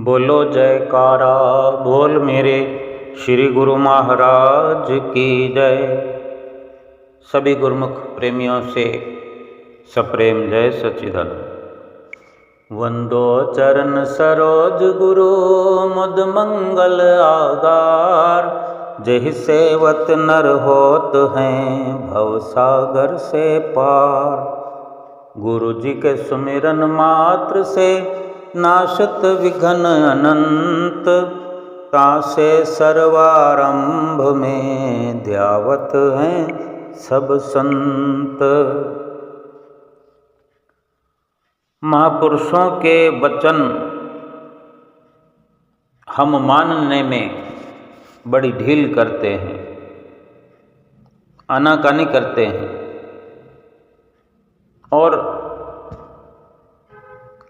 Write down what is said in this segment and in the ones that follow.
बोलो जयकारा बोल मेरे श्री गुरु महाराज की जय। सभी गुरुमुख प्रेमियों से सप्रेम जय सच्चिदानंद। वंदो चरण सरोज गुरु मुद मंगल आगार, जहि सेवत नर होत हैं भव सागर से पार। गुरु जी के सुमिरन मात्र से नाशत विघ्न अनंत, तासे सर्वारंभ में ध्यावत हैं सब संत। महापुरुषों के वचन हम मानने में बड़ी ढील करते हैं, आनाकानी करते हैं और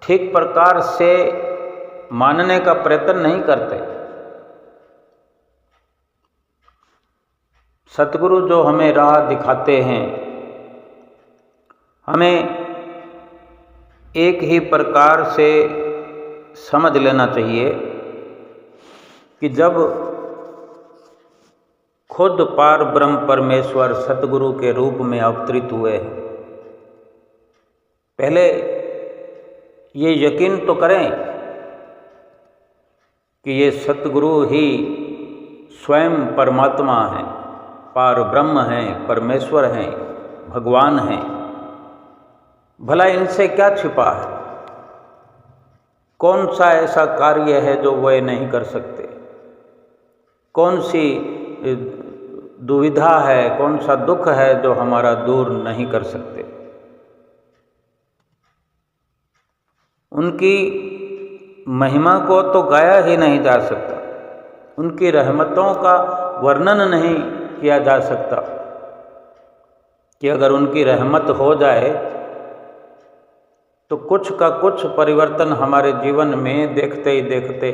ठीक प्रकार से मानने का प्रयत्न नहीं करते। सतगुरु जो हमें राह दिखाते हैं, हमें एक ही प्रकार से समझ लेना चाहिए कि जब खुद पार ब्रह्म परमेश्वर सतगुरु के रूप में अवतरित हुए हैं, पहले ये यकीन तो करें कि ये सतगुरु ही स्वयं परमात्मा हैं, पार ब्रह्म हैं, परमेश्वर हैं, भगवान हैं। भला इनसे क्या छिपा है? कौन सा ऐसा कार्य है जो वे नहीं कर सकते? कौन सी दुविधा है, कौन सा दुख है जो हमारा दूर नहीं कर सकते? उनकी महिमा को तो गाया ही नहीं जा सकता, उनकी रहमतों का वर्णन नहीं किया जा सकता कि अगर उनकी रहमत हो जाए तो कुछ का कुछ परिवर्तन हमारे जीवन में देखते ही देखते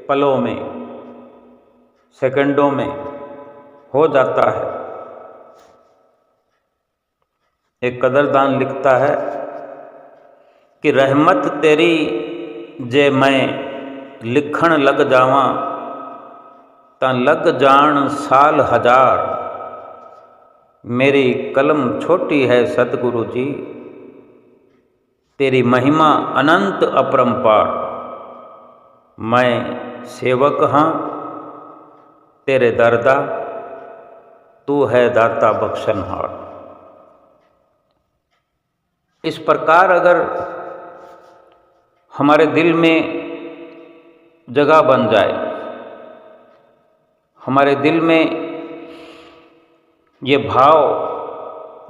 पलों में, सेकंडों में हो जाता है। एक कदरदान लिखता है कि रहमत तेरी जे मैं लिखण लग जावां, तां लग जान साल हजार। मेरी कलम छोटी है सतगुरु जी, तेरी महिमा अनंत अपरंपार। मैं सेवक हाँ तेरे दरदा, तू है दाता बख्शनहार। इस प्रकार अगर हमारे दिल में जगह बन जाए, हमारे दिल में ये भाव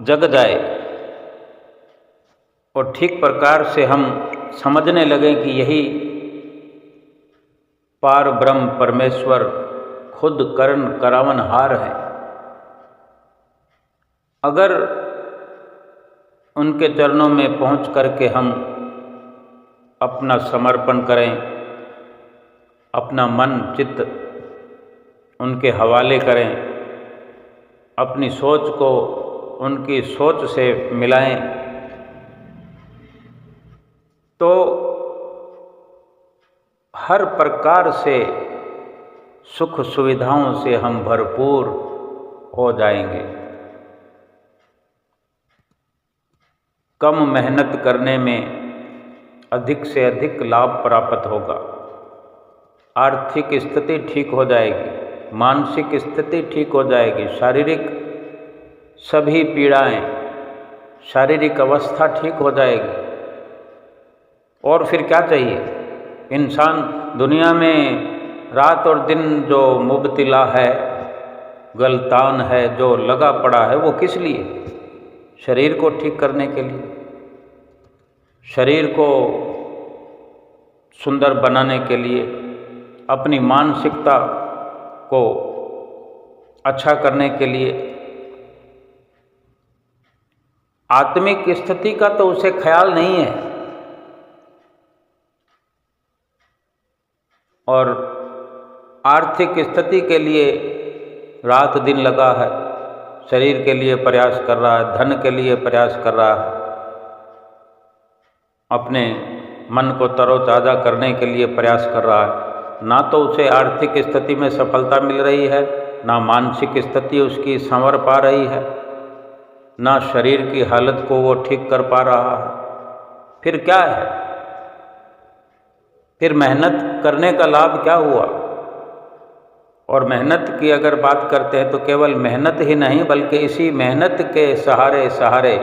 जग जाए और ठीक प्रकार से हम समझने लगें कि यही पार ब्रह्म परमेश्वर खुद करण करावनहार है, अगर उनके चरणों में पहुंच करके हम अपना समर्पण करें, अपना मन चित्त उनके हवाले करें, अपनी सोच को उनकी सोच से मिलाएं, तो हर प्रकार से सुख सुविधाओं से हम भरपूर हो जाएंगे। कम मेहनत करने में अधिक से अधिक लाभ प्राप्त होगा। आर्थिक स्थिति ठीक हो जाएगी, मानसिक स्थिति ठीक हो जाएगी, शारीरिक सभी पीड़ाएं, शारीरिक अवस्था ठीक हो जाएगी। और फिर क्या चाहिए? इंसान दुनिया में रात और दिन जो मुब्तिला है, गलतान है, जो लगा पड़ा है, वो किस लिए? शरीर को ठीक करने के लिए, शरीर को सुंदर बनाने के लिए, अपनी मानसिकता को अच्छा करने के लिए। आत्मिक स्थिति का तो उसे ख्याल नहीं है और आर्थिक स्थिति के लिए रात दिन लगा है, शरीर के लिए प्रयास कर रहा है, धन के लिए प्रयास कर रहा है, अपने मन को तरोताज़ा करने के लिए प्रयास कर रहा है, ना तो उसे आर्थिक स्थिति में सफलता मिल रही है, ना मानसिक स्थिति उसकी संवर पा रही है, ना शरीर की हालत को वो ठीक कर पा रहा है, फिर क्या है? फिर मेहनत करने का लाभ क्या हुआ? और मेहनत की अगर बात करते हैं तो केवल मेहनत ही नहीं, बल्कि इसी मेहनत के सहारे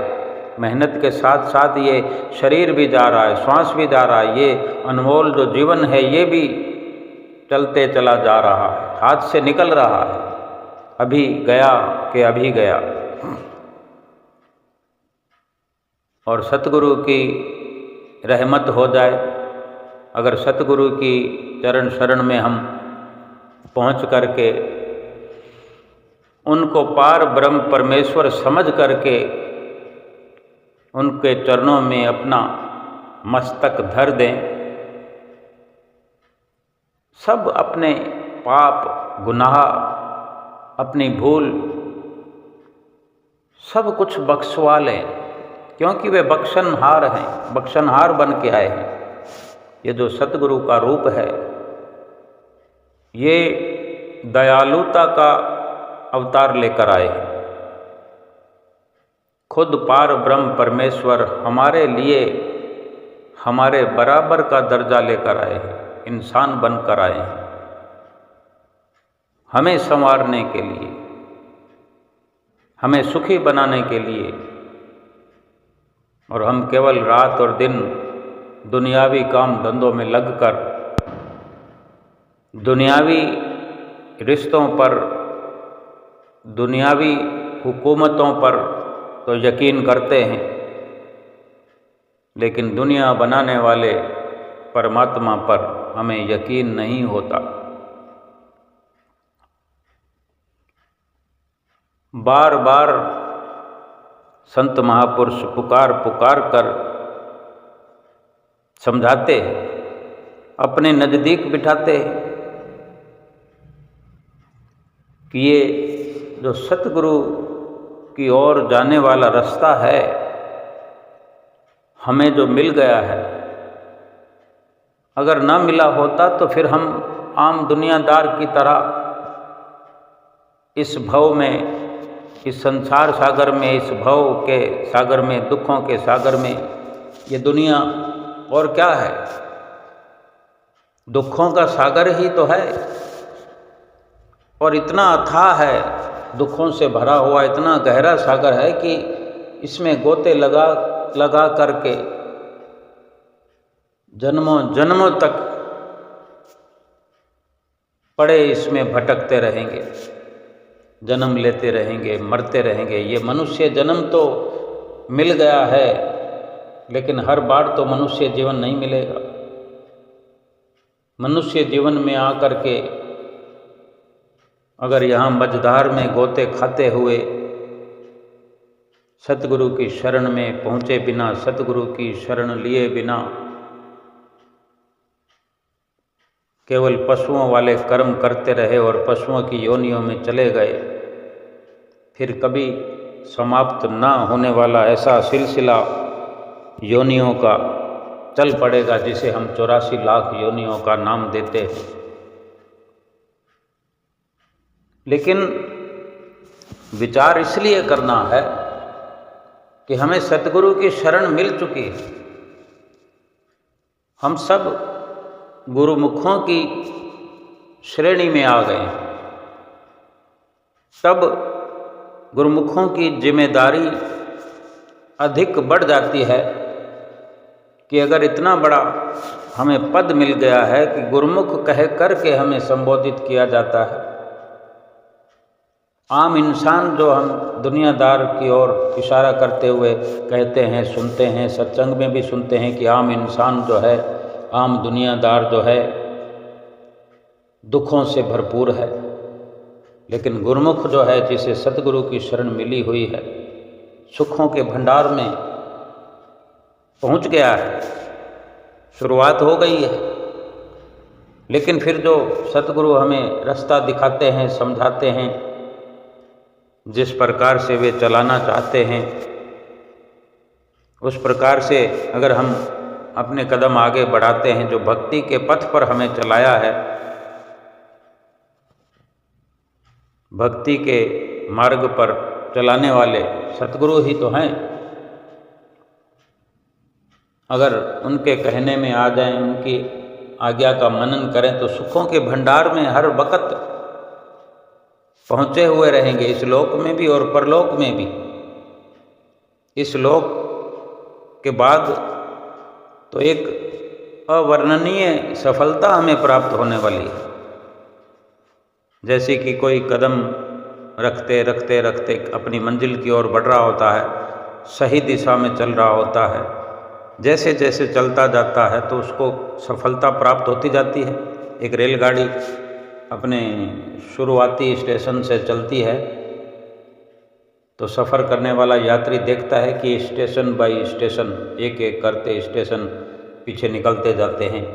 मेहनत के साथ साथ ये शरीर भी जा रहा है, श्वास भी जा रहा है, ये अनमोल जो जीवन है ये भी चलते चला जा रहा है, हाथ से निकल रहा है, अभी गया कि अभी गया। और सतगुरु की रहमत हो जाए, अगर सतगुरु की चरण शरण में हम पहुँच करके उनको पार ब्रह्म परमेश्वर समझ करके उनके चरणों में अपना मस्तक धर दें, सब अपने पाप गुनाह अपनी भूल सब कुछ बख्शवा लें, क्योंकि वे बख्शनहार हैं, बख्शनहार बन के आए हैं। ये जो सतगुरु का रूप है ये दयालुता का अवतार लेकर आए हैं। खुद पार ब्रह्म परमेश्वर हमारे लिए हमारे बराबर का दर्जा लेकर आए हैं, इंसान बनकर आए हैं, हमें संवारने के लिए, हमें सुखी बनाने के लिए। और हम केवल रात और दिन दुनियावी काम धंधों में लगकर दुनियावी रिश्तों पर, दुनियावी हुकूमतों पर तो यकीन करते हैं, लेकिन दुनिया बनाने वाले परमात्मा पर हमें यकीन नहीं होता। बार बार संत महापुरुष पुकार पुकार कर समझाते हैं, अपने नज़दीक बिठाते हैं कि ये जो सतगुरु की ओर जाने वाला रास्ता है हमें जो मिल गया है, अगर ना मिला होता तो फिर हम आम दुनियादार की तरह इस भव में, इस संसार सागर में, इस भव के सागर में, दुखों के सागर में, ये दुनिया और क्या है? दुखों का सागर ही तो है। और इतना अथाह है, दुखों से भरा हुआ इतना गहरा सागर है कि इसमें गोते लगा लगा करके जन्मों जन्मों तक पड़े इसमें भटकते रहेंगे, जन्म लेते रहेंगे, मरते रहेंगे। ये मनुष्य जन्म तो मिल गया है, लेकिन हर बार तो मनुष्य जीवन नहीं मिलेगा। मनुष्य जीवन में आकर के अगर यहाँ मझधार में गोते खाते हुए सतगुरु की शरण में पहुँचे बिना, सतगुरु की शरण लिए बिना केवल पशुओं वाले कर्म करते रहे और पशुओं की योनियों में चले गए, फिर कभी समाप्त ना होने वाला ऐसा सिलसिला योनियों का चल पड़ेगा जिसे हम 84 लाख योनियों का नाम देते हैं। लेकिन विचार इसलिए करना है कि हमें सतगुरु की शरण मिल चुकी है। हम सब गुरुमुखों की श्रेणी में आ गए हैं। तब गुरुमुखों की जिम्मेदारी अधिक बढ़ जाती है कि अगर इतना बड़ा हमें पद मिल गया है कि गुरुमुख कह करके हमें संबोधित किया जाता है। आम इंसान जो हम दुनियादार की ओर इशारा करते हुए कहते हैं, सुनते हैं, सत्संग में भी सुनते हैं कि आम इंसान जो है, आम दुनियादार जो है दुखों से भरपूर है। लेकिन गुरुमुख जो है, जिसे सतगुरु की शरण मिली हुई है, सुखों के भंडार में पहुंच गया है, शुरुआत हो गई है। लेकिन फिर जो सतगुरु हमें रास्ता दिखाते हैं, समझाते हैं, जिस प्रकार से वे चलाना चाहते हैं उस प्रकार से अगर हम अपने कदम आगे बढ़ाते हैं, जो भक्ति के पथ पर हमें चलाया है, भक्ति के मार्ग पर चलाने वाले सतगुरु ही तो हैं। अगर उनके कहने में आ जाएं, उनकी आज्ञा का मनन करें तो सुखों के भंडार में हर वक्त पहुँचे हुए रहेंगे, इस लोक में भी और परलोक में भी। इस लोक के बाद तो एक अवर्णनीय सफलता हमें प्राप्त होने वाली है। जैसे कि कोई कदम रखते रखते रखते अपनी मंजिल की ओर बढ़ रहा होता है, सही दिशा में चल रहा होता है, जैसे जैसे चलता जाता है तो उसको सफलता प्राप्त होती जाती है। एक रेलगाड़ी अपने शुरुआती स्टेशन से चलती है तो सफ़र करने वाला यात्री देखता है कि स्टेशन बाय स्टेशन एक एक करते स्टेशन पीछे निकलते जाते हैं।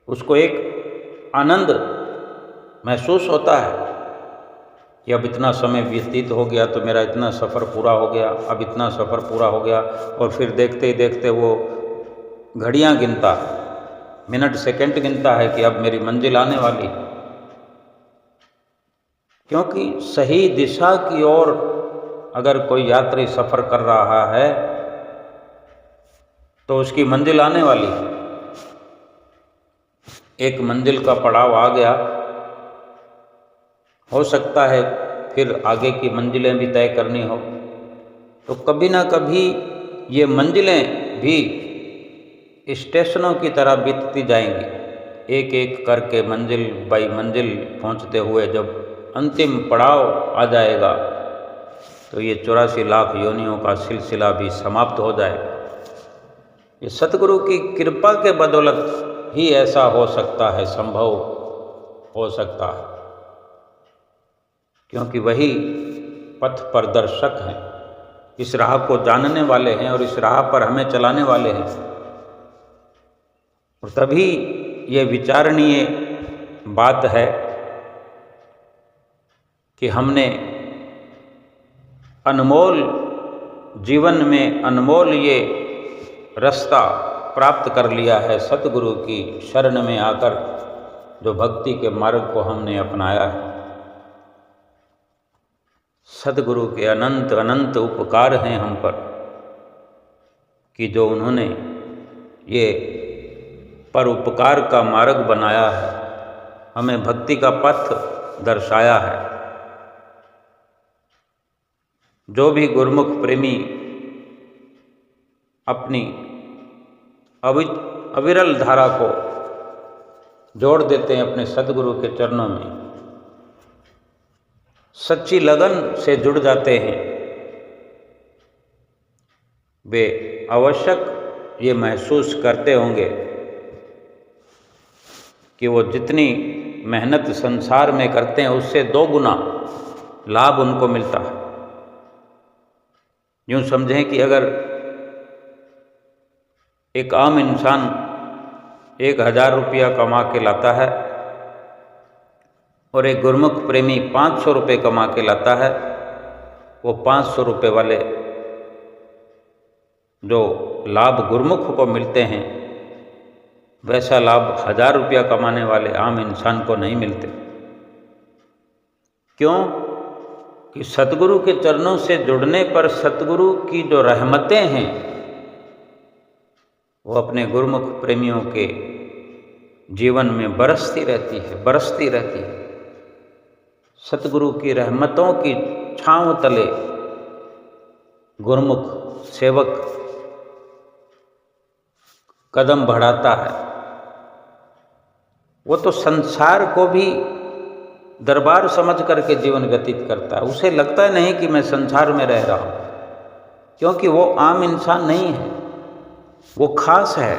उसको एक आनंद महसूस होता है कि अब इतना समय व्यतीत हो गया तो मेरा इतना सफ़र पूरा हो गया, अब इतना सफ़र पूरा हो गया। और फिर देखते ही देखते वो घड़ियाँ गिनता है, मिनट सेकंड गिनता है कि अब मेरी मंजिल आने वाली है। क्योंकि सही दिशा की ओर अगर कोई यात्री सफ़र कर रहा है तो उसकी मंजिल आने वाली है। एक मंजिल का पड़ाव आ गया, हो सकता है फिर आगे की मंजिलें भी तय करनी हो, तो कभी ना कभी ये मंजिलें भी स्टेशनों की तरह बीतती जाएंगी। एक एक करके मंजिल बाई मंजिल पहुंचते हुए जब अंतिम पड़ाव आ जाएगा तो ये 84 लाख योनियों का सिलसिला भी समाप्त हो जाएगा। ये सतगुरु की कृपा के बदौलत ही ऐसा हो सकता है, संभव हो सकता है, क्योंकि वही पथ प्रदर्शक हैं, इस राह को जानने वाले हैं और इस राह पर हमें चलाने वाले हैं। और तभी ये विचारणीय बात है कि हमने अनमोल जीवन में अनमोल ये रास्ता प्राप्त कर लिया है सतगुरु की शरण में आकर, जो भक्ति के मार्ग को हमने अपनाया है। सतगुरु के अनंत अनंत उपकार हैं हम पर कि जो उन्होंने ये परोपकार का मार्ग बनाया है, हमें भक्ति का पथ दर्शाया है। जो भी गुरुमुख प्रेमी अपनी अविरल धारा को जोड़ देते हैं अपने सतगुरु के चरणों में, सच्ची लगन से जुड़ जाते हैं, वे आवश्यक ये महसूस करते होंगे कि वो जितनी मेहनत संसार में करते हैं उससे 2 गुना लाभ उनको मिलता है। यूँ समझें कि अगर एक आम इंसान 1000 रुपया कमा के लाता है और एक गुरुमुख प्रेमी 500 रुपये कमा के लाता है, वो 500 रुपये वाले जो लाभ गुरुमुख को मिलते हैं वैसा लाभ 1000 रुपया कमाने वाले आम इंसान को नहीं मिलते। क्यों? कि सतगुरु के चरणों से जुड़ने पर सतगुरु की जो रहमतें हैं वो अपने गुरुमुख प्रेमियों के जीवन में बरसती रहती है। सतगुरु की रहमतों की छांव तले गुरुमुख सेवक कदम बढ़ाता है। वो तो संसार को भी दरबार समझ करके जीवन व्यतीत करता है। उसे लगता नहीं कि मैं संसार में रह रहा हूँ, क्योंकि वो आम इंसान नहीं है, वो खास है,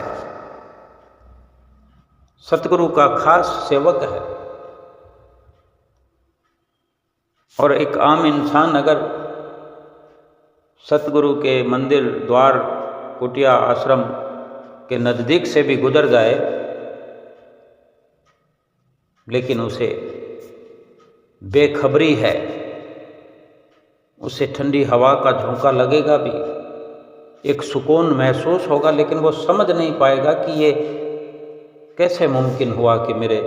सतगुरु का खास सेवक है। और एक आम इंसान अगर सतगुरु के मंदिर, द्वार, कुटिया, आश्रम के नज़दीक से भी गुजर जाए, लेकिन उसे बेखबरी है, उसे ठंडी हवा का झोंका लगेगा भी, एक सुकून महसूस होगा, लेकिन वो समझ नहीं पाएगा कि ये कैसे मुमकिन हुआ कि मेरे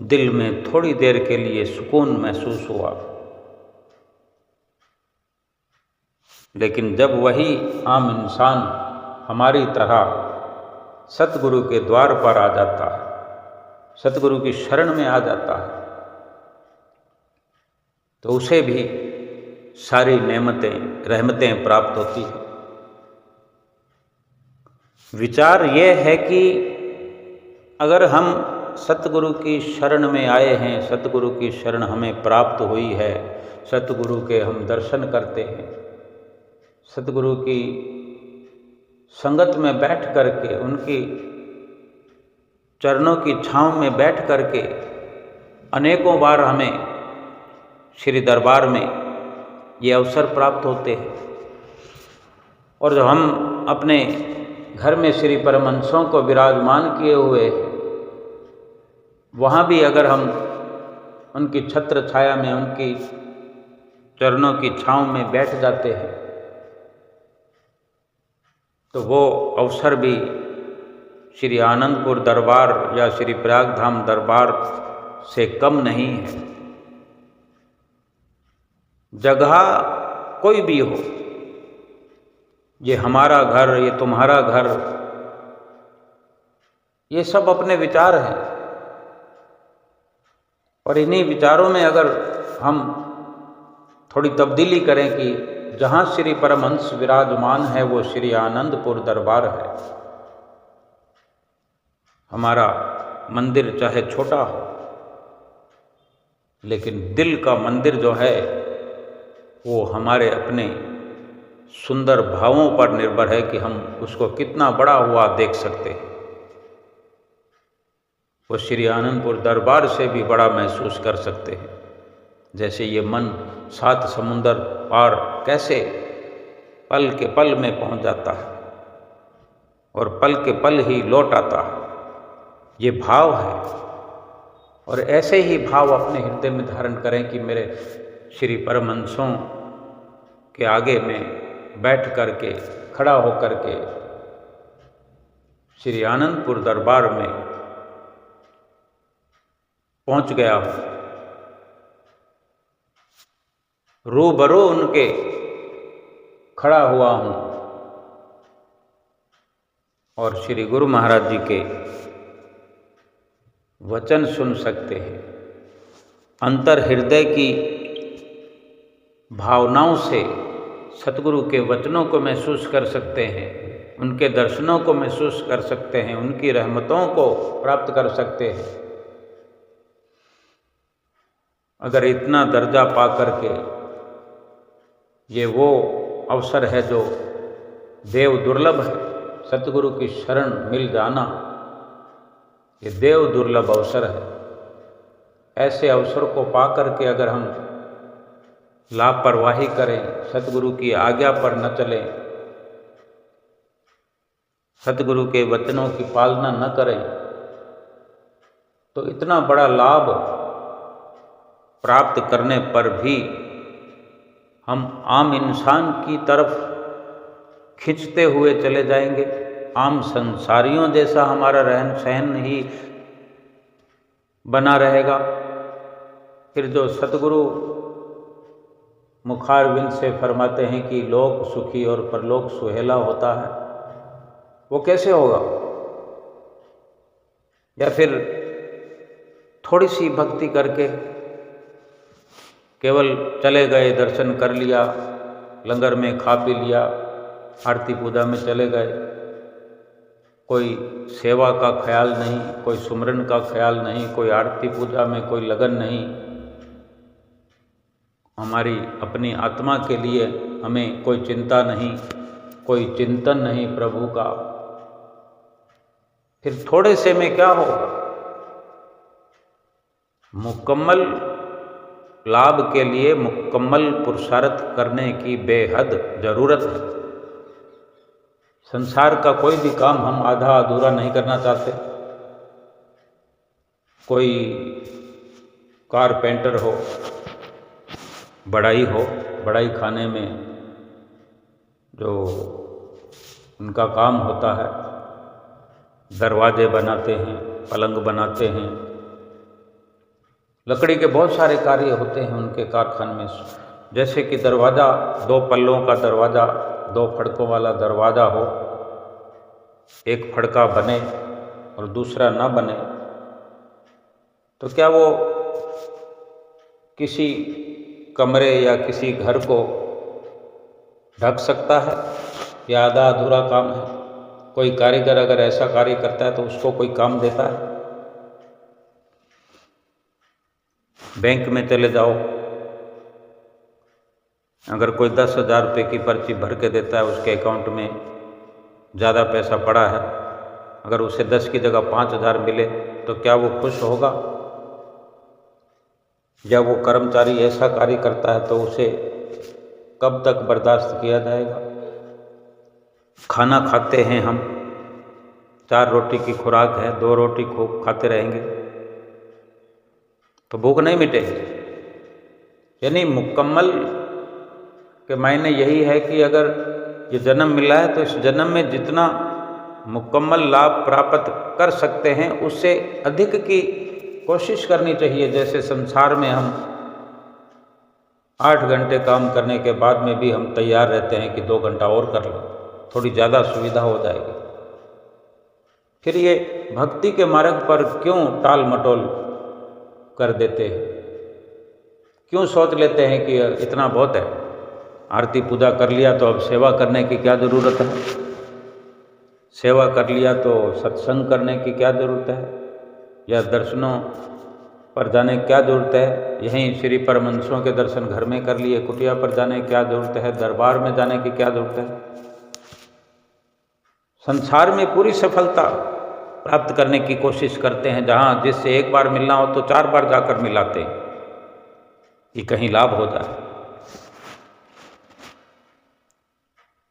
दिल में थोड़ी देर के लिए सुकून महसूस हुआ। लेकिन जब वही आम इंसान हमारी तरह सतगुरु के द्वार पर आ जाता है, सतगुरु की शरण में आ जाता है, तो उसे भी सारी नेमतें रहमतें प्राप्त होती हैं। विचार ये है कि अगर हम सतगुरु की शरण में आए हैं, सतगुरु की शरण हमें प्राप्त हुई है, सतगुरु के हम दर्शन करते हैं, सतगुरु की संगत में बैठ करके, उनकी चरणों की छांव में बैठ करके अनेकों बार हमें श्री दरबार में ये अवसर प्राप्त होते हैं। और जो हम अपने घर में श्री परमहंसों को विराजमान किए हुए, वहाँ भी अगर हम उनकी छत्र छाया में, उनकी चरणों की छांव में बैठ जाते हैं, तो वो अवसर भी श्री आनंदपुर दरबार या श्री प्रयागधाम दरबार से कम नहीं है। जगह कोई भी हो, ये हमारा घर, ये तुम्हारा घर, ये सब अपने विचार हैं। और इन्हीं विचारों में अगर हम थोड़ी तब्दीली करें कि जहाँ श्री परमहंस विराजमान है वो श्री आनंदपुर दरबार है। हमारा मंदिर चाहे छोटा हो, लेकिन दिल का मंदिर जो है वो हमारे अपने सुंदर भावों पर निर्भर है कि हम उसको कितना बड़ा हुआ देख सकते हैं। वो श्री आनंदपुर दरबार से भी बड़ा महसूस कर सकते हैं। जैसे ये मन 7 समुंदर पार कैसे पल के पल में पहुंच जाता है और पल के पल ही लौट आता है, ये भाव है। और ऐसे ही भाव अपने हृदय में धारण करें कि मेरे श्री परमहंसों के आगे में बैठ करके, खड़ा होकर के श्री आनंदपुर दरबार में पहुंच गया हूँ, रूबरू उनके खड़ा हुआ हूँ और श्री गुरु महाराज जी के वचन सुन सकते हैं। अंतर हृदय की भावनाओं से सतगुरु के वचनों को महसूस कर सकते हैं, उनके दर्शनों को महसूस कर सकते हैं, उनकी रहमतों को प्राप्त कर सकते हैं। अगर इतना दर्जा पा करके, ये वो अवसर है जो देव दुर्लभ है, सतगुरु की शरण मिल जाना ये देव दुर्लभ अवसर है। ऐसे अवसर को पा करके अगर हम लापरवाही करें, सतगुरु की आज्ञा पर न चलें, सतगुरु के वचनों की पालना न करें, तो इतना बड़ा लाभ प्राप्त करने पर भी हम आम इंसान की तरफ खिंचते हुए चले जाएंगे। आम संसारियों जैसा हमारा रहन सहन ही बना रहेगा। फिर जो सतगुरु मुखारविंद से फरमाते हैं कि लोक सुखी और परलोक सुहेला होता है, वो कैसे होगा? या फिर थोड़ी सी भक्ति करके केवल चले गए, दर्शन कर लिया, लंगर में खा पी लिया, आरती पूजा में चले गए, कोई सेवा का ख्याल नहीं, कोई सुमरन का ख्याल नहीं, कोई आरती पूजा में कोई लगन नहीं। हमारी अपनी आत्मा के लिए हमें कोई चिंता नहीं, कोई चिंतन नहीं प्रभु का। फिर थोड़े से में क्या होगा? मुकम्मल लाभ के लिए मुकम्मल पुरुषार्थ करने की बेहद जरूरत है। संसार का कोई भी काम हम आधा अधूरा नहीं करना चाहते। कोई कारपेंटर हो, बढ़ाई हो, बढ़ाई खाने में जो उनका काम होता है, दरवाजे बनाते हैं, पलंग बनाते हैं, लकड़ी के बहुत सारे कार्य होते हैं उनके कारखाने में। जैसे कि दरवाज़ा, 2 पल्लों का दरवाज़ा, 2 फड़कों वाला दरवाज़ा हो, एक फड़का बने और दूसरा ना बने, तो क्या वो किसी कमरे या किसी घर को ढक सकता है? या आधा अधूरा काम है? कोई कारीगर अगर ऐसा कार्य करता है तो उसको कोई काम देता है? बैंक में चले जाओ, अगर कोई 10,000 रुपये की पर्ची भर के देता है, उसके अकाउंट में ज़्यादा पैसा पड़ा है, अगर उसे 10 की जगह 5,000 मिले तो क्या वो खुश होगा? या वो कर्मचारी ऐसा कार्य करता है तो उसे कब तक बर्दाश्त किया जाएगा? खाना खाते हैं हम, 4 रोटी की खुराक है, 2 रोटी खूब खाते रहेंगे तो भूख नहीं मिटेगी। यानी मुकम्मल के मायने यही है कि अगर ये जन्म मिला है तो इस जन्म में जितना मुकम्मल लाभ प्राप्त कर सकते हैं उससे अधिक की कोशिश करनी चाहिए। जैसे संसार में हम 8 घंटे काम करने के बाद में भी हम तैयार रहते हैं कि 2 घंटा और कर लें, थोड़ी ज़्यादा सुविधा हो जाएगी। फिर ये भक्ति के मार्ग पर क्यों टाल मटोल कर देते हैं? क्यों सोच लेते हैं कि इतना बहुत है, आरती पूजा कर लिया तो अब सेवा करने की क्या ज़रूरत है, सेवा कर लिया तो सत्संग करने की क्या ज़रूरत है, या दर्शनों पर जाने की क्या ज़रूरत है, यहीं श्री परमहंसों के दर्शन घर में कर लिए, कुटिया पर जाने की क्या ज़रूरत है, दरबार में जाने की क्या ज़रूरत है। संसार में पूरी सफलता प्राप्त करने की कोशिश करते हैं, जहाँ जिससे एक बार मिलना हो तो 4 बार जाकर मिलाते हैं कि कहीं लाभ हो जाए।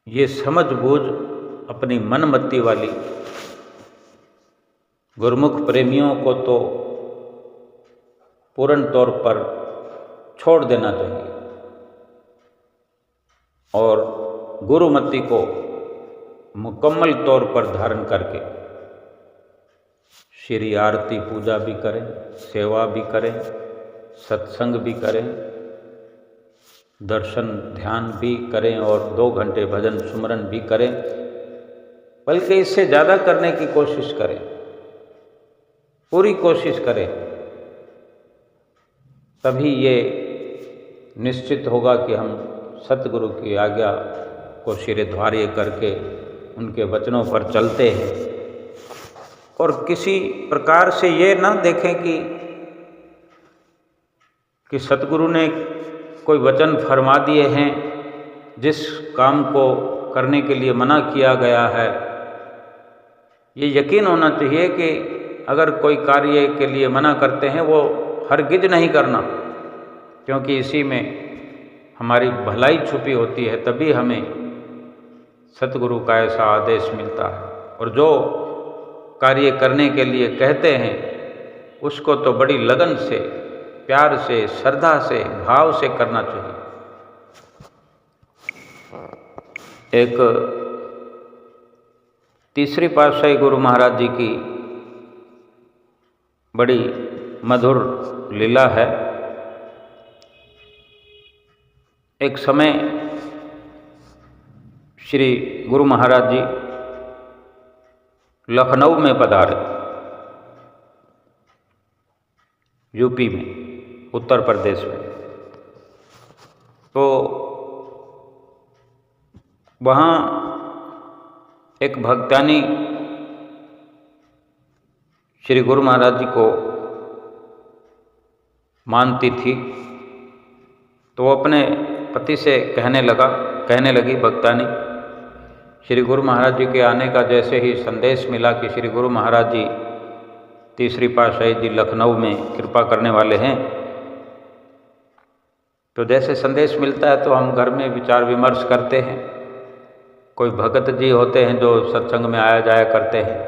ये समझ बूझ अपनी मनमत्ती वाली गुरुमुख प्रेमियों को तो पूर्ण तौर पर छोड़ देना चाहिए और गुरुमति को मुकम्मल तौर पर धारण करके श्री आरती पूजा भी करें, सेवा भी करें, सत्संग भी करें, दर्शन ध्यान भी करें और 2 घंटे भजन सुमरन भी करें, बल्कि इससे ज़्यादा करने की कोशिश करें, पूरी कोशिश करें। तभी ये निश्चित होगा कि हम सतगुरु की आज्ञा को शिरधार्य करके उनके वचनों पर चलते हैं और किसी प्रकार से ये ना देखें कि सतगुरु ने कोई वचन फरमा दिए हैं, जिस काम को करने के लिए मना किया गया है, ये यकीन होना चाहिए कि अगर कोई कार्य के लिए मना करते हैं वो हरगिज नहीं करना, क्योंकि इसी में हमारी भलाई छुपी होती है। तभी हमें सतगुरु का ऐसा आदेश मिलता है। और जो कार्य करने के लिए कहते हैं उसको तो बड़ी लगन से, प्यार से, श्रद्धा से, भाव से करना चाहिए। एक तीसरी पातशाही गुरु महाराज जी की बड़ी मधुर लीला है। एक समय श्री गुरु महाराज जी लखनऊ में पधारे, यूपी में, उत्तर प्रदेश में। तो वहाँ एक भक्तानी श्री गुरु महाराज जी को मानती थी, तो वो अपने पति से कहने लगी भक्तानी, श्री गुरु महाराज जी के आने का जैसे ही संदेश मिला कि श्री गुरु महाराज जी तीसरी पातशाही जी लखनऊ में कृपा करने वाले हैं, तो जैसे संदेश मिलता है तो हम घर में विचार विमर्श करते हैं। कोई भगत जी होते हैं जो सत्संग में आया जाया करते हैं,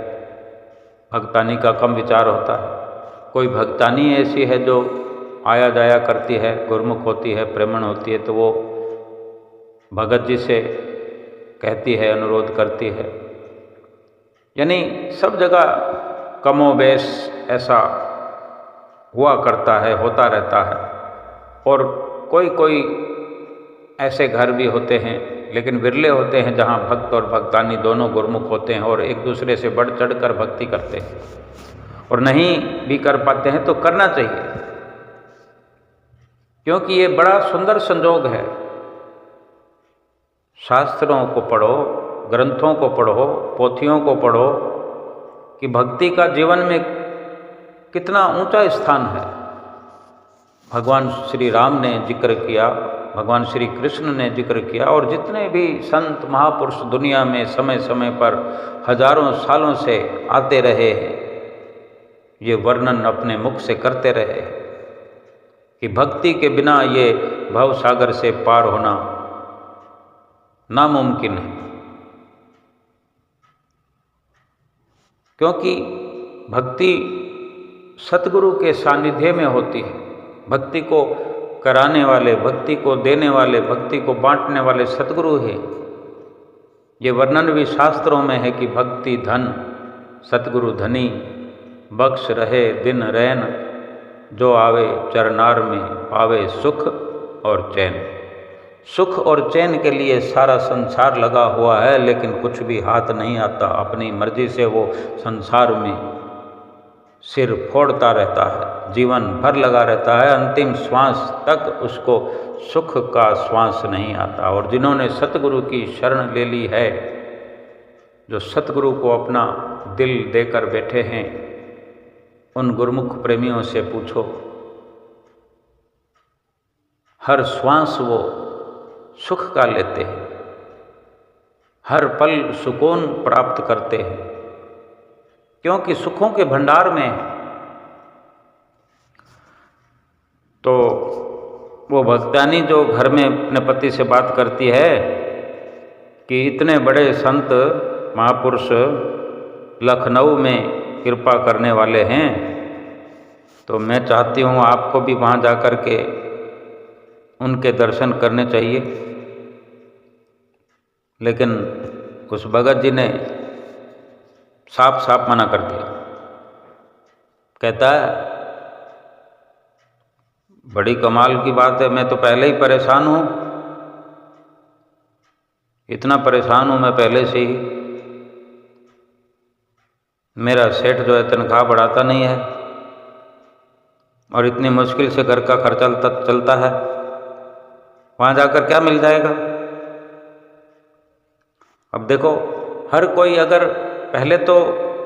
भक्तानी का कम विचार होता है। कोई भक्तानी ऐसी है जो आया जाया करती है, गुरमुख होती है, प्रेमण होती है, तो वो भगत जी से कहती है, अनुरोध करती है। यानी सब जगह कमोबेश ऐसा हुआ करता है, होता रहता है। और कोई कोई ऐसे घर भी होते हैं, लेकिन विरले होते हैं, जहाँ भक्त और भक्तानी दोनों गुरुमुख होते हैं और एक दूसरे से बढ़ चढ़ कर भक्ति करते हैं। और नहीं भी कर पाते हैं तो करना चाहिए, क्योंकि ये बड़ा सुंदर संजोग है। शास्त्रों को पढ़ो, ग्रंथों को पढ़ो, पोथियों को पढ़ो कि भक्ति का जीवन में कितना ऊंचा स्थान है। भगवान श्री राम ने जिक्र किया, भगवान श्री कृष्ण ने जिक्र किया, और जितने भी संत महापुरुष दुनिया में समय समय पर हजारों सालों से आते रहे हैं, ये वर्णन अपने मुख से करते रहे कि भक्ति के बिना ये भव सागर से पार होना नामुमकिन है। क्योंकि भक्ति सतगुरु के सानिध्य में होती है। भक्ति को कराने वाले, भक्ति को देने वाले, भक्ति को बांटने वाले सतगुरु है। ये वर्णन भी शास्त्रों में है कि भक्ति धन सतगुरु धनी, बख्श रहे दिन रैन, जो आवे चरनार में पावे सुख और चैन। सुख और चैन के लिए सारा संसार लगा हुआ है, लेकिन कुछ भी हाथ नहीं आता। अपनी मर्जी से वो संसार में सिर फोड़ता रहता है, जीवन भर लगा रहता है, अंतिम श्वास तक उसको सुख का श्वास नहीं आता। और जिन्होंने सतगुरु की शरण ले ली है, जो सतगुरु को अपना दिल देकर बैठे हैं, उन गुरुमुख प्रेमियों से पूछो, हर श्वास वो सुख का लेते हैं, हर पल सुकून प्राप्त करते हैं, क्योंकि सुखों के भंडार में है। तो वो भक्तानी जो घर में अपने पति से बात करती है कि इतने बड़े संत महापुरुष लखनऊ में कृपा करने वाले हैं, तो मैं चाहती हूँ आपको भी वहाँ जा कर के उनके दर्शन करने चाहिए। लेकिन उस भगत जी ने साफ साफ मना कर दिया। कहता है, बड़ी कमाल की बात है, मैं तो पहले ही परेशान हूँ, इतना परेशान हूँ मैं पहले से ही। मेरा सेठ जो है तनख्वाह बढ़ाता नहीं है, और इतनी मुश्किल से घर का खर्चा चलता है, वहाँ जाकर क्या मिल जाएगा। अब देखो, हर कोई अगर पहले तो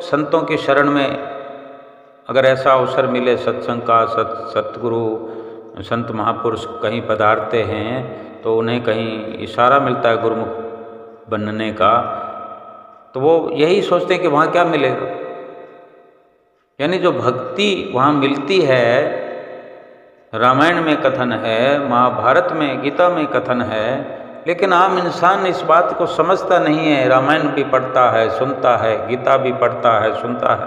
संतों की शरण में अगर ऐसा अवसर मिले सत्संग का, सतगुरु संत महापुरुष कहीं पधारते हैं तो उन्हें कहीं इशारा मिलता है गुरुमुख बनने का, तो वो यही सोचते हैं कि वहाँ क्या मिलेगा। यानी जो भक्ति वहाँ मिलती है, रामायण में कथन है, महाभारत में, गीता में कथन है, लेकिन आम इंसान इस बात को समझता नहीं है। रामायण भी पढ़ता है, सुनता है, गीता भी पढ़ता है, सुनता है,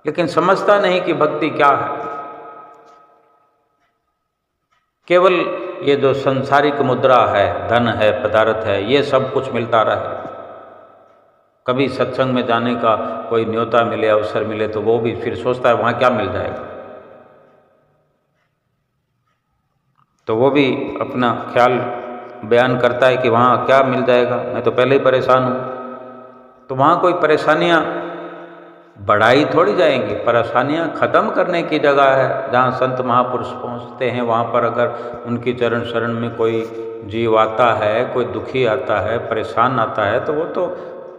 लेकिन समझता नहीं कि भक्ति क्या है। केवल ये जो संसारिक मुद्रा है, धन है, पदार्थ है, ये सब कुछ मिलता रहे। कभी सत्संग में जाने का कोई न्योता मिले, अवसर मिले, तो वो भी फिर सोचता है वहाँ क्या मिल जाएगा। तो वो भी अपना ख्याल बयान करता है कि वहाँ क्या मिल जाएगा, मैं तो पहले ही परेशान हूँ। तो वहाँ कोई परेशानियाँ बढ़ाई थोड़ी जाएंगी, परेशानियाँ ख़त्म करने की जगह है। जहाँ संत महापुरुष पहुँचते हैं, वहाँ पर अगर उनकी चरण शरण में कोई जीव आता है, कोई दुखी आता है, परेशान आता है, तो वो तो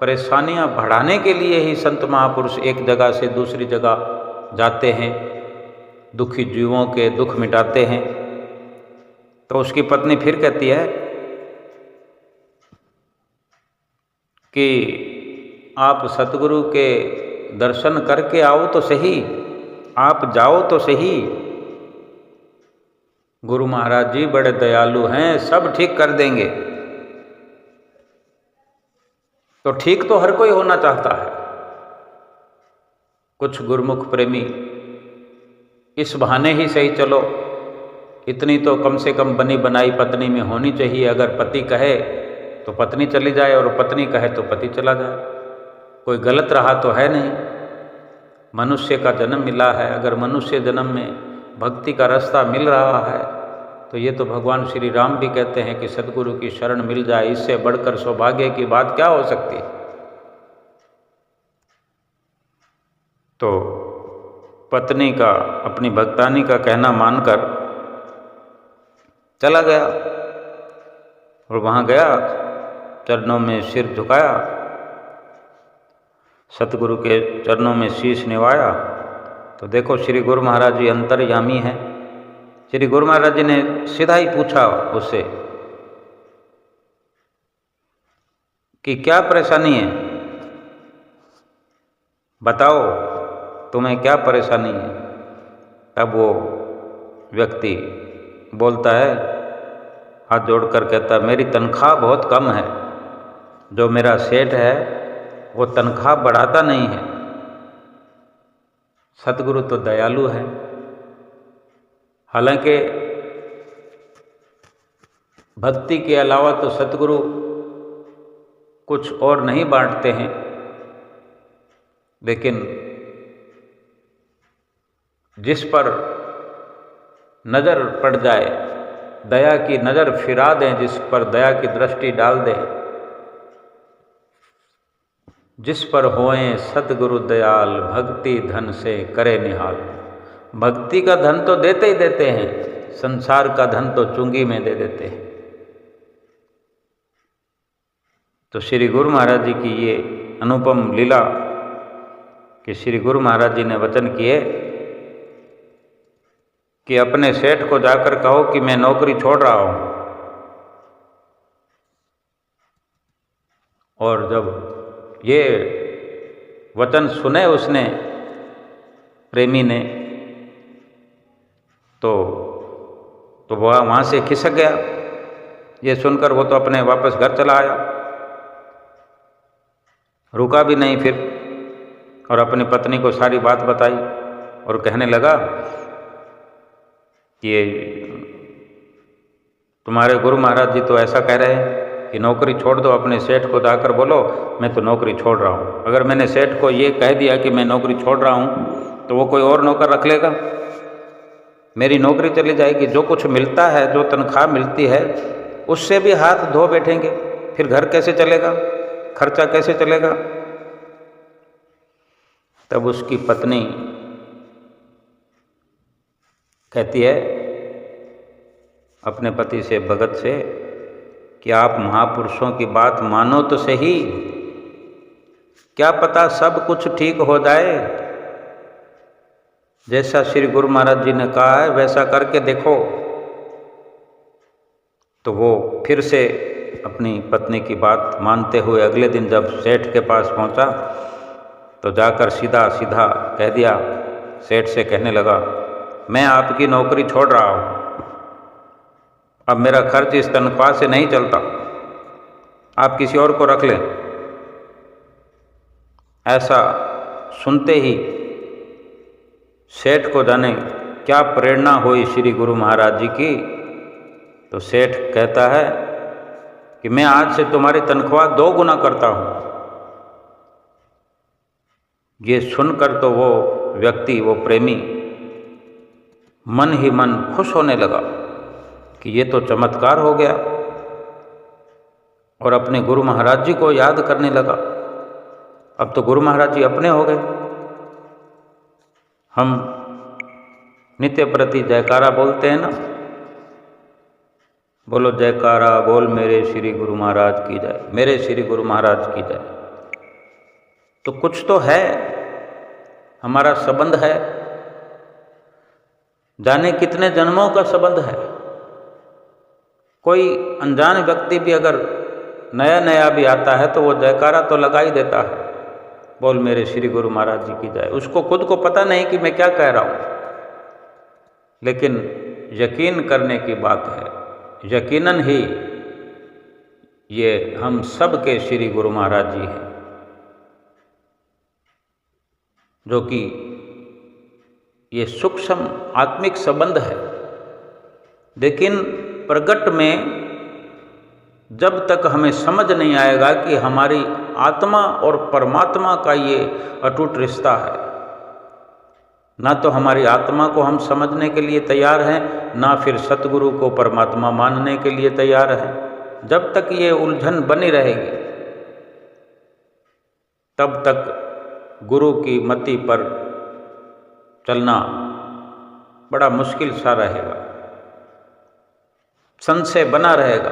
परेशानियाँ बढ़ाने के लिए ही संत महापुरुष एक जगह से दूसरी जगह जाते हैं, दुखी जीवों के दुख मिटाते हैं। तो उसकी पत्नी फिर कहती है कि आप सतगुरु के दर्शन करके आओ तो सही, आप जाओ तो सही, गुरु महाराज जी बड़े दयालु हैं, सब ठीक कर देंगे। तो ठीक तो हर कोई होना चाहता है। कुछ गुरुमुख प्रेमी इस बहाने ही सही, चलो इतनी तो कम से कम बनी बनाई पत्नी में होनी चाहिए। अगर पति कहे तो पत्नी चली जाए और पत्नी कहे तो पति चला जाए। कोई गलत रहा तो है नहीं। मनुष्य का जन्म मिला है, अगर मनुष्य जन्म में भक्ति का रास्ता मिल रहा है तो ये तो भगवान श्री राम भी कहते हैं कि सद्गुरु की शरण मिल जाए, इससे बढ़कर सौभाग्य की बात क्या हो सकती है। तो पत्नी का, अपनी भक्तानी का कहना मानकर चला गया और वहाँ गया, चरणों में सिर झुकाया, सतगुरु के चरणों में शीश निवाया। तो देखो श्री गुरु महाराज जी अंतर्यामी हैं। श्री गुरु महाराज जी ने सीधा ही पूछा उससे कि क्या परेशानी है, बताओ तुम्हें क्या परेशानी है। तब वो व्यक्ति बोलता है, हाथ जोड़कर कहता है, मेरी तनख्वाह बहुत कम है, जो मेरा सेठ है वो तनख्वाह बढ़ाता नहीं है। सतगुरु तो दयालु है, हालांकि भक्ति के अलावा तो सतगुरु कुछ और नहीं बांटते हैं, लेकिन जिस पर नज़र पड़ जाए, दया की नज़र फिरा दें, जिस पर दया की दृष्टि डाल दें, जिस पर होएं सतगुरु दयाल, भक्ति धन से करे निहाल। भक्ति का धन तो देते ही देते हैं, संसार का धन तो चुंगी में दे देते हैं। तो श्री गुरु महाराज जी की ये अनुपम लीला कि श्री गुरु महाराज जी ने वचन किए कि अपने सेठ को जाकर कहो कि मैं नौकरी छोड़ रहा हूं। और जब ये वचन सुने उसने, प्रेमी ने, तो वह वहाँ से खिसक गया। ये सुनकर वो तो अपने वापस घर चला आया, रुका भी नहीं फिर, और अपनी पत्नी को सारी बात बताई और कहने लगा कि ये तुम्हारे गुरु महाराज जी तो ऐसा कह रहे हैं कि नौकरी छोड़ दो, अपने सेठ को जाकर बोलो मैं तो नौकरी छोड़ रहा हूँ। अगर मैंने सेठ को ये कह दिया कि मैं नौकरी छोड़ रहा हूँ तो वो कोई और नौकर रख लेगा, मेरी नौकरी चली जाएगी। जो कुछ मिलता है, जो तनख्वाह मिलती है, उससे भी हाथ धो बैठेंगे, फिर घर कैसे चलेगा, खर्चा कैसे चलेगा। तब उसकी पत्नी कहती है अपने पति से, भगत से, कि आप महापुरुषों की बात मानो तो सही, क्या पता सब कुछ ठीक हो जाए। जैसा श्री गुरु महाराज जी ने कहा है वैसा करके देखो। तो वो फिर से अपनी पत्नी की बात मानते हुए अगले दिन जब सेठ के पास पहुंचा तो जाकर सीधा सीधा कह दिया, सेठ से कहने लगा, मैं आपकी नौकरी छोड़ रहा हूँ, अब मेरा खर्च इस तनख्वाह से नहीं चलता, आप किसी और को रख लें। ऐसा सुनते ही सेठ को जाने क्या प्रेरणा हुई श्री गुरु महाराज जी की। तो सेठ कहता है कि मैं आज से तुम्हारी तनख्वाह 2 गुना करता हूँ। ये सुनकर तो वो व्यक्ति, वो प्रेमी मन ही मन खुश होने लगा कि ये तो चमत्कार हो गया, और अपने गुरु महाराज जी को याद करने लगा। अब तो गुरु महाराज जी अपने हो गए। हम नित्य प्रति जयकारा बोलते हैं ना, बोलो जयकारा बोल मेरे श्री गुरु महाराज की जय, मेरे श्री गुरु महाराज की जय। तो कुछ तो है, हमारा संबंध है, जाने कितने जन्मों का संबंध है। कोई अनजान व्यक्ति भी अगर नया नया भी आता है तो वो जयकारा तो लगा ही देता है, बोल मेरे श्री गुरु महाराज जी की जय। उसको खुद को पता नहीं कि मैं क्या कह रहा हूँ, लेकिन यकीन करने की बात है, यकीनन ही ये हम सब के श्री गुरु महाराज जी हैं, जो कि ये सूक्ष्म आत्मिक संबंध है। लेकिन प्रगट में जब तक हमें समझ नहीं आएगा कि हमारी आत्मा और परमात्मा का ये अटूट रिश्ता है, ना तो हमारी आत्मा को हम समझने के लिए तैयार हैं, ना फिर सतगुरु को परमात्मा मानने के लिए तैयार हैं। जब तक ये उलझन बनी रहेगी तब तक गुरु की मति पर चलना बड़ा मुश्किल सा रहेगा। संशय बना रहेगा,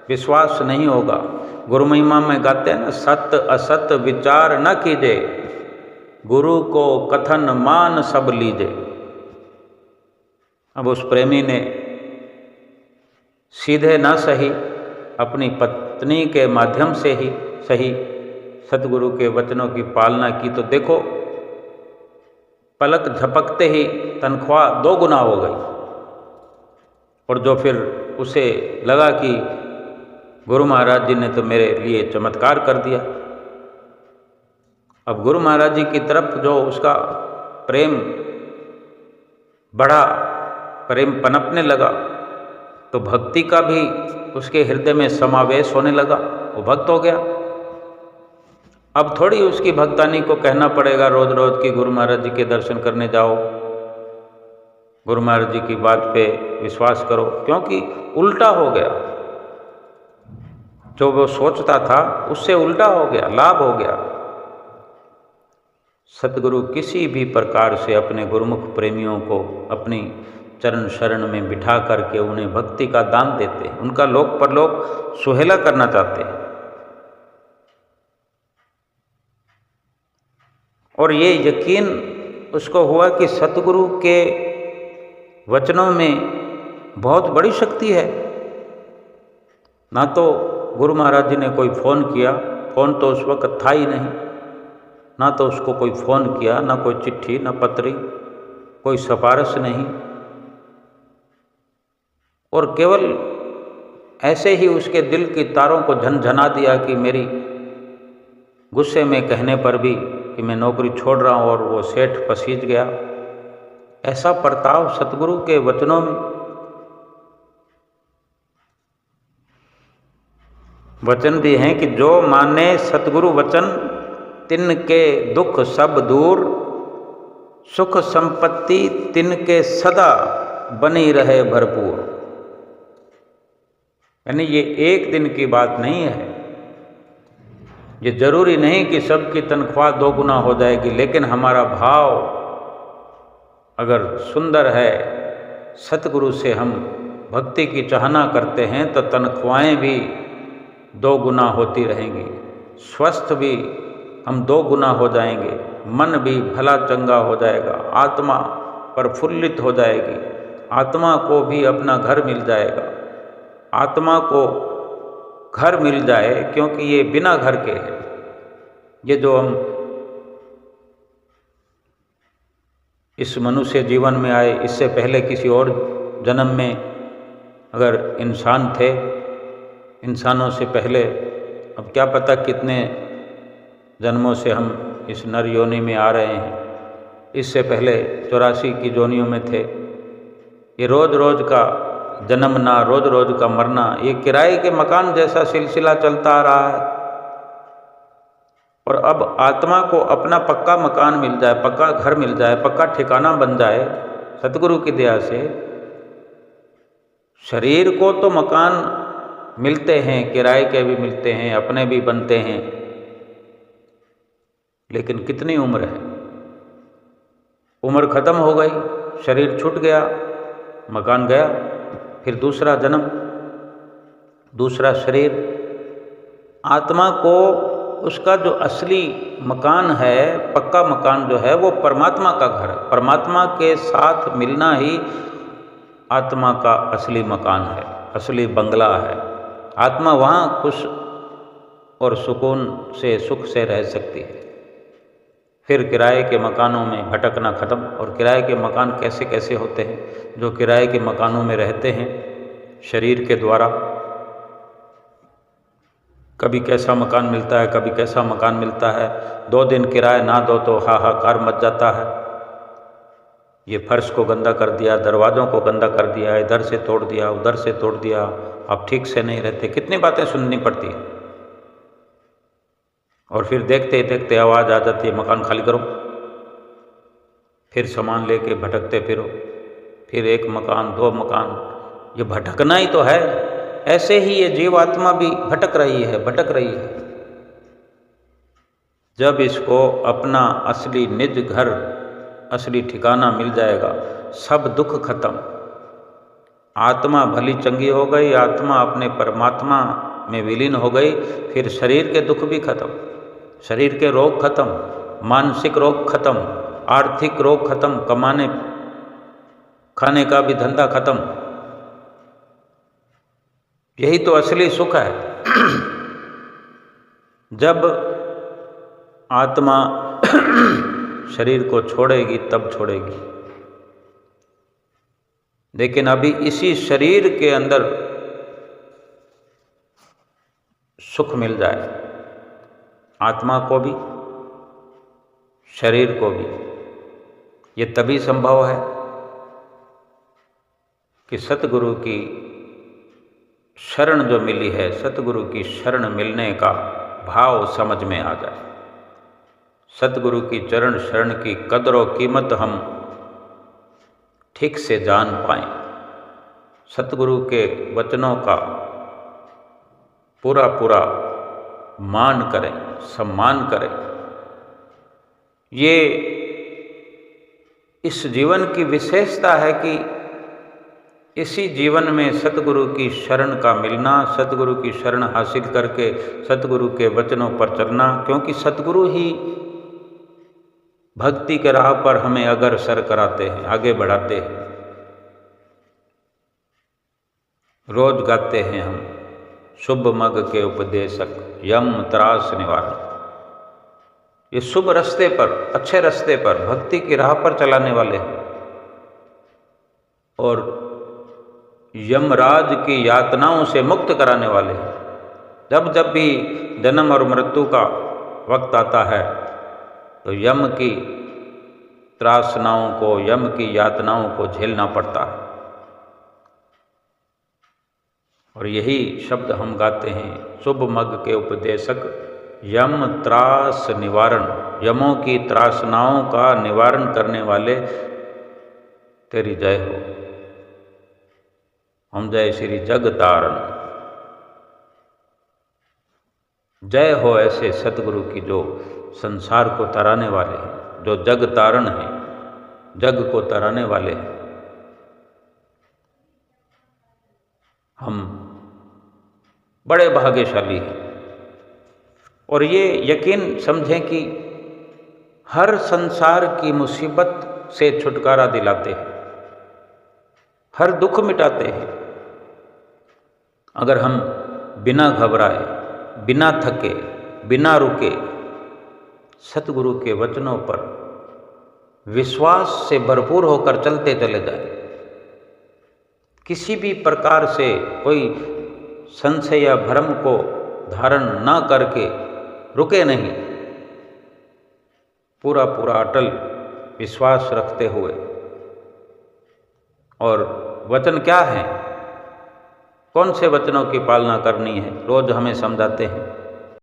विश्वास नहीं होगा। गुरु महिमा में गाते हैं ना, सत्य असत विचार न कीजे, गुरु को कथन मान सब लीजे। अब उस प्रेमी ने सीधे ना सही, अपनी पत्नी के माध्यम से ही सही सतगुरु के वचनों की पालना की, तो देखो पलक झपकते ही तनख्वाह 2 गुना हो गई। और जो फिर उसे लगा कि गुरु महाराज जी ने तो मेरे लिए चमत्कार कर दिया, अब गुरु महाराज जी की तरफ जो उसका प्रेम बढ़ा, प्रेम पनपने लगा, तो भक्ति का भी उसके हृदय में समावेश होने लगा, वो भक्त हो गया। अब थोड़ी उसकी भक्तानी को कहना पड़ेगा रोज रोज कि गुरु महाराज जी के दर्शन करने जाओ, गुरु महाराज जी की बात पे विश्वास करो, क्योंकि उल्टा हो गया। जो वो सोचता था उससे उल्टा हो गया, लाभ हो गया। सतगुरु किसी भी प्रकार से अपने गुरुमुख प्रेमियों को अपनी चरण शरण में बिठा करके उन्हें भक्ति का दान देते हैं, उनका लोक परलोक सुहेला करना चाहते हैं। और ये यकीन उसको हुआ कि सतगुरु के वचनों में बहुत बड़ी शक्ति है। ना तो गुरु महाराज जी ने कोई फ़ोन किया, फ़ोन तो उस वक्त था ही नहीं, ना तो उसको कोई फ़ोन किया, ना कोई चिट्ठी, ना पत्री, कोई सिफारिश नहीं, और केवल ऐसे ही उसके दिल की तारों को झनझना दिया कि मेरी गुस्से में कहने पर भी कि मैं नौकरी छोड़ रहा हूँ, और वो सेठ पसीज गया। ऐसा प्रताप सतगुरु के वचनों में। वचन भी हैं कि जो माने सतगुरु वचन, तिनके दुख सब दूर, सुख संपत्ति तिनके सदा बनी रहे भरपूर। यानी ये एक दिन की बात नहीं है, ये जरूरी नहीं कि सबकी तनख्वाह 2 गुना हो जाएगी, लेकिन हमारा भाव अगर सुंदर है, सतगुरु से हम भक्ति की चाहना करते हैं, तो तनख्वाहें भी 2 गुना होती रहेंगी, स्वस्थ भी हम 2 गुना हो जाएंगे, मन भी भला चंगा हो जाएगा, आत्मा प्रफुल्लित हो जाएगी, आत्मा को भी अपना घर मिल जाएगा। आत्मा को घर मिल जाए, क्योंकि ये बिना घर के है। ये जो हम इस मनुष्य जीवन में आए, इससे पहले किसी और जन्म में अगर इंसान थे, इंसानों से पहले अब क्या पता कितने जन्मों से हम इस नर योनि में आ रहे हैं। इससे पहले 84 की योनियों में थे। ये रोज रोज का जन्मना, रोज रोज का मरना, ये किराए के मकान जैसा सिलसिला चलता आ रहा है। और अब आत्मा को अपना पक्का मकान मिल जाए, पक्का घर मिल जाए, पक्का ठिकाना बन जाए सतगुरु की दया से। शरीर को तो मकान मिलते हैं, किराए के भी मिलते हैं, अपने भी बनते हैं, लेकिन कितनी उम्र है? उम्र खत्म हो गई, शरीर छूट गया, मकान गया, फिर दूसरा जन्म, दूसरा शरीर। आत्मा को उसका जो असली मकान है, पक्का मकान जो है, वो परमात्मा का घर है। परमात्मा के साथ मिलना ही आत्मा का असली मकान है, असली बंगला है। आत्मा वहाँ खुश और सुकून से, सुख से रह सकती है। फिर किराए के मकानों में भटकना खत्म। और किराए के मकान कैसे कैसे होते हैं? जो किराए के मकानों में रहते हैं शरीर के द्वारा, कभी कैसा मकान मिलता है, कभी कैसा मकान मिलता है। 2 दिन किराया ना दो तो हाहाकार मच जाता है। ये फर्श को गंदा कर दिया, दरवाज़ों को गंदा कर दिया, इधर से तोड़ दिया, उधर से तोड़ दिया, अब ठीक से नहीं रहते, कितनी बातें सुननी पड़ती है। और फिर देखते देखते आवाज़ आ जाती है, मकान खाली करो। फिर सामान लेके भटकते फिरो, फिर एक मकान, दो मकान, ये भटकना ही तो है। ऐसे ही ये जीवात्मा भी भटक रही है। जब इसको अपना असली निज घर, असली ठिकाना मिल जाएगा, सब दुख खत्म। आत्मा भली चंगी हो गई, आत्मा अपने परमात्मा में विलीन हो गई, फिर शरीर के दुख भी खत्म, शरीर के रोग खत्म, मानसिक रोग खत्म, आर्थिक रोग खत्म, कमाने खाने का भी धंधा खत्म। यही तो असली सुख है। जब आत्मा शरीर को छोड़ेगी तब छोड़ेगी। लेकिन अभी इसी शरीर के अंदर सुख मिल जाए, आत्मा को भी शरीर को भी, ये तभी संभव है कि सतगुरु की शरण जो मिली है, सतगुरु की शरण मिलने का भाव समझ में आ जाए, सतगुरु की चरण शरण की कदर और कीमत हम ठीक से जान पाएं, सतगुरु के वचनों का पूरा पूरा मान करें, सम्मान करें। ये इस जीवन की विशेषता है कि इसी जीवन में सतगुरु की शरण का मिलना, सतगुरु की शरण हासिल करके सतगुरु के वचनों पर चलना, क्योंकि सतगुरु ही भक्ति के राह पर हमें अग्रसर कराते हैं, आगे बढ़ाते हैं। रोज गाते हैं हम, शुभ मग के उपदेशक, यम त्रास निवारण। ये शुभ रास्ते पर, अच्छे रास्ते पर, भक्ति की राह पर चलाने वाले हैं और यमराज की यातनाओं से मुक्त कराने वाले हैं। जब जब भी जन्म और मृत्यु का वक्त आता है तो यम की त्रासनाओं को, यम की यातनाओं को झेलना पड़ता है। और यही शब्द हम गाते हैं, शुभ मग के उपदेशक, यम त्रास निवारण। यमों की त्रासनाओं का निवारण करने वाले तेरी जय हो। हम जय श्री जग तारण। जय हो ऐसे सतगुरु की जो संसार को तराने वाले हैं, जो जग तारण हैं, जग को तराने वाले हैं। हम बड़े भाग्यशाली हैं और ये यकीन समझें कि हर संसार की मुसीबत से छुटकारा दिलाते हैं, हर दुख मिटाते हैं। अगर हम बिना घबराए, बिना थके, बिना रुके सतगुरु के वचनों पर विश्वास से भरपूर होकर चलते चले जाए, किसी भी प्रकार से कोई संशय या भ्रम को धारण न करके रुके नहीं, पूरा पूरा अटल विश्वास रखते हुए। और वचन क्या है, कौन से वचनों की पालना करनी है, रोज हमें समझाते हैं।